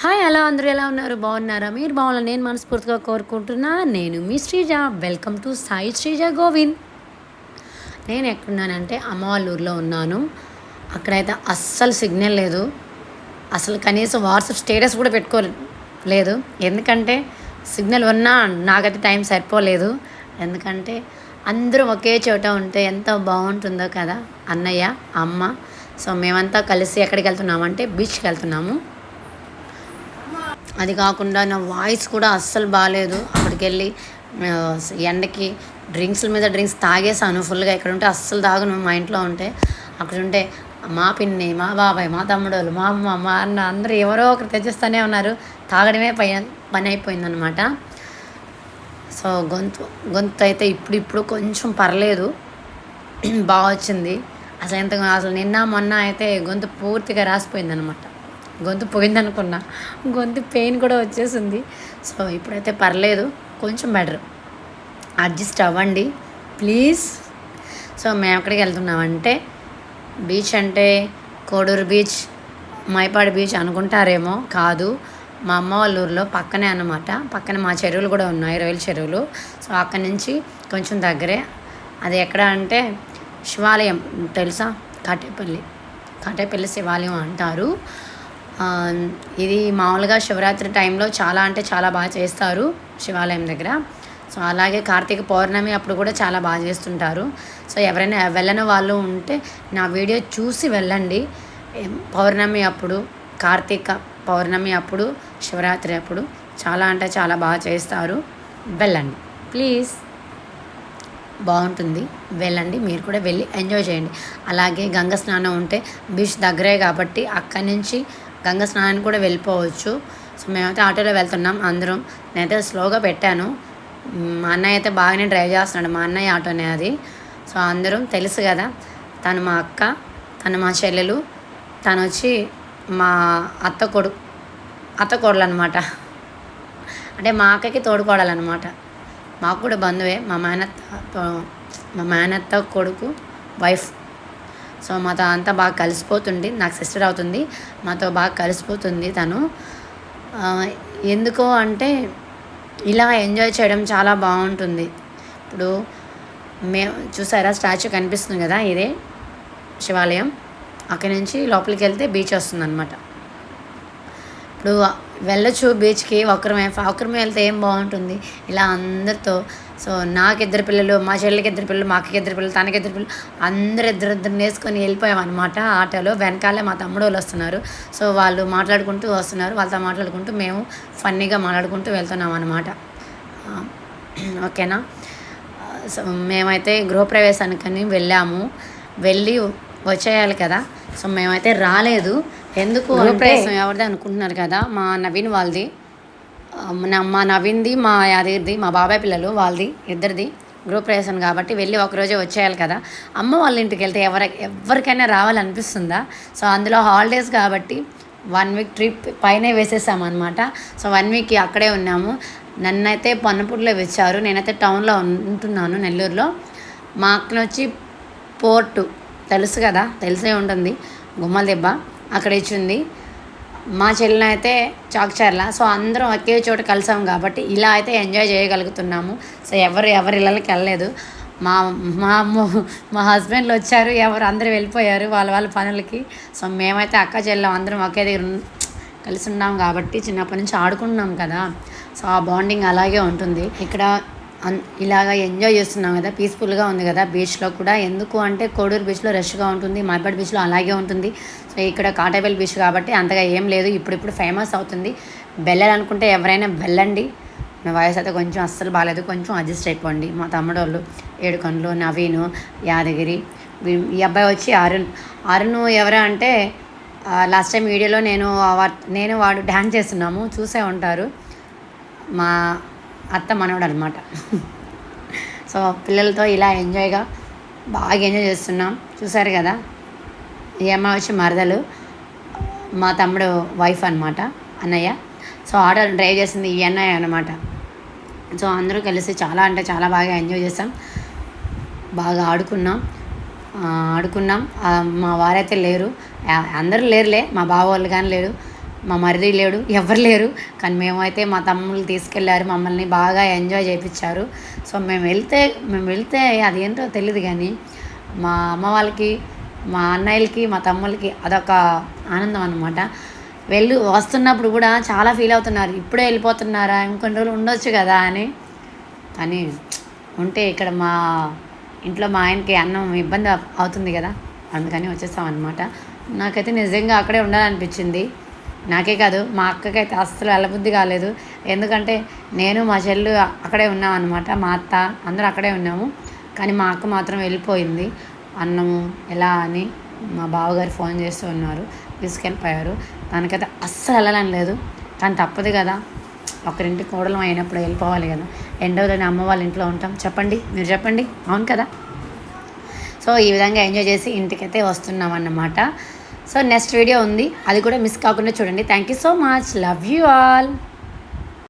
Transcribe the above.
Hi hello అందరూ ఎలా ఉన్నారు? బాగున్నారా? మీరు బాగున్నారు, నేను మనస్ఫూర్తిగా కోరుకుంటున్నా. నేను మీ శ్రీజ. Welcome to Sai Sreeja Govind. నేను ఎక్కడున్నానంటే అమ్మ వాళ్ళ ఊర్లో ఉన్నాను. అక్కడైతే అస్సలు సిగ్నల్ లేదు. అసలు కనీసం వాట్సాప్ స్టేటస్ కూడా పెట్టుకోలేదు. ఎందుకంటే సిగ్నల్ ఉన్నా నాకైతే టైం సరిపోలేదు. ఎందుకంటే అందరూ ఒకే చోట ఉంటే ఎంత బాగుంటుందో కదా, అన్నయ్య అమ్మ. సో మేమంతా కలిసి ఎక్కడికి వెళ్తున్నామంటే బీచ్కి వెళ్తున్నాము. అది కాకుండా నా వాయిస్ కూడా అస్సలు బాగాలేదు. అక్కడికి వెళ్ళి ఎండకి డ్రింక్స్ల మీద డ్రింక్స్ తాగేసాను ఫుల్గా. ఇక్కడ ఉంటే అస్సలు తాగను. మా ఇంట్లో ఉంటే అక్కడ ఉంటే మా పిన్ని, మా బాబాయ్, మా తమ్ముడోళ్ళు, మా అమ్మ, మా అన్న అందరూ ఎవరో ఒకరు తెచ్చిస్తూనే ఉన్నారు. తాగడమే పని అయిపోయిందనమాట. సో గొంతు అయితే ఇప్పుడు కొంచెం పర్లేదు, బాగా వచ్చింది. అసలు నిన్న మొన్న అయితే గొంతు పూర్తిగా రాసిపోయిందనమాట. గొంతు పోయిందనుకున్నా, గొంతు పెయిన్ కూడా వచ్చేసింది. సో ఇప్పుడైతే పర్లేదు, కొంచెం బెటర్. అడ్జస్ట్ అవ్వండి ప్లీజ్. సో మేము ఎక్కడికి వెళ్తున్నామంటే బీచ్ అంటే కోడూరు బీచ్, మైపాడు బీచ్ అనుకుంటారేమో. కాదు, మా అమ్మ వాళ్ళ ఊరిలో పక్కనే అన్నమాట. పక్కన మా చెరువులు కూడా ఉన్నాయి, రొయ్యల చెరువులు. సో అక్కడి నుంచి కొంచెం దగ్గరే. అది ఎక్కడ అంటే శివాలయం తెలుసా? కాటేపల్లి శివాలయం అంటారు. ఇది మామూలుగా శివరాత్రి టైంలో చాలా అంటే చాలా బాగా చేస్తారు శివాలయం దగ్గర. సో అలాగే కార్తీక పౌర్ణమి అప్పుడు కూడా చాలా బాగా చేస్తుంటారు. సో ఎవరైనా వెళ్ళని వాళ్ళు ఉంటే నా వీడియో చూసి వెళ్ళండి. పౌర్ణమి అప్పుడు, కార్తీక పౌర్ణమి అప్పుడు, శివరాత్రి అప్పుడు చాలా అంటే చాలా బాగా చేస్తారు. వెళ్ళండి ప్లీజ్, బాగుంటుంది. వెళ్ళండి, మీరు కూడా వెళ్ళి ఎంజాయ్ చేయండి. అలాగే గంగ స్నానం ఉంటే బీచ్ దగ్గరే కాబట్టి అక్కడి నుంచి గంగ స్నానానికి కూడా వెళ్ళిపోవచ్చు. సో మేమైతే ఆటోలో వెళ్తున్నాం అందరం. నేనైతే స్లోగా పెట్టాను. మా అన్నయ్య అయితే బాగానే డ్రైవ్ చేస్తున్నాడు. మా అన్నయ్య ఆటోనే అది. సో అందరం తెలుసు కదా, తను మా అక్క, తను మా చెల్లెలు, తను వచ్చి మా అత్త కోడలు అనమాట. అంటే మా అక్కకి తోడుకోడాలన్నమాట. మాకు కూడా బంధువే, మా మేనత్త కొడుకు వైఫ్. సో మాతో అంతా బాగా కలిసిపోతుంది. నాకు సిస్టర్ అవుతుంది, మాతో బాగా కలిసిపోతుంది తను. ఎందుకో అంటే ఇలా ఎంజాయ్ చేయడం చాలా బాగుంటుంది. ఇప్పుడు మేము చూసారా, స్టాచ్యూ కనిపిస్తుంది కదా, ఇదే శివాలయం. అక్కడి నుంచి లోపలికి వెళ్తే బీచ్ వస్తుంది అనమాట. ఇప్పుడు వెళ్ళొచ్చు బీచ్కి. ఒకరిమే వెళ్తే ఏం బాగుంటుంది ఇలా అందరితో. సో నాకు 2 పిల్లలు, మా చెల్లికి 2 పిల్లలు, మా అక్కకి 2 పిల్లలు, తనకి 2 పిల్లలు, అందరు ఇద్దరు వేసుకొని వెళ్ళిపోయామన్నమాట ఆటోలో. వెనకాలే మా తమ్ముడు వాళ్ళు వస్తున్నారు. సో వాళ్ళు మాట్లాడుకుంటూ వస్తున్నారు. వాళ్ళతో మాట్లాడుకుంటూ మేము ఫన్నీగా మాట్లాడుకుంటూ వెళ్తున్నాం అన్నమాట. ఓకేనా? సో మేమైతే గృహప్రవేశానికి వెళ్ళి వచ్చేయాలి కదా. సో మేమైతే రాలేదు. ఎందుకు గృహప్రవేశం ఎవరిది అనుకుంటున్నారు కదా, మా నవీన్ వాళ్ళది. మా నవీన్ది, మా యాదగిరిది, మా బాబాయ్ పిల్లలు వాళ్ళది, ఇద్దరిది గృహప్రవేశం కాబట్టి వెళ్ళి ఒకరోజే వచ్చేయాలి కదా. అమ్మ వాళ్ళ ఇంటికి వెళ్తే ఎవరికైనా రావాలనిపిస్తుందా? సో అందులో హాలిడేస్ కాబట్టి 1 వీక్ ట్రిప్ పైనే వేసేసామన్నమాట. సో 1 వీక్ అక్కడే ఉన్నాము. నన్నైతే పన్నపూడిలో వచ్చారు. నేనైతే టౌన్లో ఉంటున్నాను, నెల్లూరులో. మా అక్కన వచ్చి పోర్టు తెలుసు కదా, తెలిసే ఉంటుంది, గుమ్మల దెబ్బ అక్కడ ఇచ్చింది. మా చెల్లిని అయితే చాక్చర్ల. సో అందరం ఒకే చోట కలిసాం కాబట్టి ఇలా అయితే ఎంజాయ్ చేయగలుగుతున్నాము. సో ఎవరి ఇళ్ళకి వెళ్ళలేదు. మా హస్బెండ్లు వచ్చారు, అందరూ వెళ్ళిపోయారు వాళ్ళ పనులకి. సో మేమైతే అక్క చెల్లెం అందరం ఒకే దగ్గర కలిసి ఉన్నాం కాబట్టి చిన్నప్పటి నుంచి ఆడుకుంటున్నాం కదా. సో ఆ బాండింగ్ అలాగే ఉంటుంది. ఇక్కడ ఇలాగ ఎంజాయ్ చేస్తున్నాం కదా, పీస్ఫుల్గా ఉంది కదా బీచ్లో కూడా. ఎందుకు అంటే కోడూరు బీచ్లో రష్గా ఉంటుంది, మైపాడు బీచ్లో అలాగే ఉంటుంది. సో ఇక్కడ కాటేపల్లి బీచ్ కాబట్టి అంతగా ఏం లేదు. ఇప్పుడు ఫేమస్ అవుతుంది. వెళ్ళాలనుకుంటే ఎవరైనా వెళ్ళండి. నా వాయిస్ అయితే కొంచెం అస్సలు బాగాలేదు, కొంచెం అడ్జస్ట్ అయిపోండి. మా తమ్ముడు వాళ్ళు ఏడుకొండలు, నవీను, యాదగిరి. ఈ అబ్బాయి వచ్చి అరుణ్ ఎవరా అంటే లాస్ట్ టైం వీడియోలో నేను వాడు డ్యాన్స్ చేస్తున్నాము, చూసే ఉంటారు. మా అత్త మనవడు అనమాట. సో పిల్లలతో ఇలా బాగా ఎంజాయ్ చేస్తున్నాం. చూసారు కదా, ఈ అమ్మాయి వచ్చి మరదలు, మా తమ్ముడు వైఫ్ అనమాట, అన్నయ్య. సో ఆటో డ్రైవ్ చేసింది ఈ అన్నయ్య అనమాట. సో అందరూ కలిసి చాలా అంటే చాలా బాగా ఎంజాయ్ చేస్తాం, బాగా ఆడుకున్నాం. మా వారైతే లేరు, అందరూ లేరులే, మా బావ వాళ్ళు కానీ లేరు. మా మరిది లేడు, ఎవరు లేరు. కానీ మేమైతే మా తమ్ముళ్ళు తీసుకెళ్ళారు, మమ్మల్ని బాగా ఎంజాయ్ చేయించారు. సో మేము వెళ్తే అదేంటో తెలియదు కానీ మా అమ్మ వాళ్ళకి, మా అన్నయ్యలకి, మా తమ్ముళ్ళకి అదొక ఆనందం అనమాట. వస్తున్నప్పుడు కూడా చాలా ఫీల్ అవుతున్నారు, ఇప్పుడే వెళ్ళిపోతున్నారా, ఇంకొన్ని రోజులు ఉండొచ్చు కదా అని. కానీ ఉంటే ఇక్కడ మా ఇంట్లో మా ఆయనకి అన్నం ఇబ్బంది అవుతుంది కదా, అందుకని వచ్చేస్తాం అనమాట. నాకైతే నిజంగా అక్కడే ఉండాలనిపించింది. నాకే కాదు, మా అక్కకైతే అస్సలు వెళ్ళబుద్ధి కాలేదు. ఎందుకంటే నేను మా చెల్లు అక్కడే ఉన్నాం అనమాట, మా అత్త అందరూ అక్కడే ఉన్నాము. కానీ మా అక్క మాత్రం వెళ్ళిపోయింది. అన్నము ఎలా అని మా బావగారు ఫోన్ చేస్తూ ఉన్నారు, తీసుకెళ్ళిపోయారు. దానికైతే అస్సలు వెళ్ళాలని లేదు, కానీ తప్పదు కదా, ఒకరింటి కోడలం అయినప్పుడు వెళ్ళిపోవాలి కదా. ఎండోలని అమ్మ వాళ్ళ ఇంట్లో ఉంటాం, చెప్పండి, మీరు చెప్పండి, అవును కదా. సో ఈ విధంగా ఎంజాయ్ చేసి ఇంటికైతే వస్తున్నాం అన్నమాట. సో నెక్స్ట్ వీడియో ఉంది, అది కూడా మిస్ కాకుండా చూడండి. Thank you so much, love you all.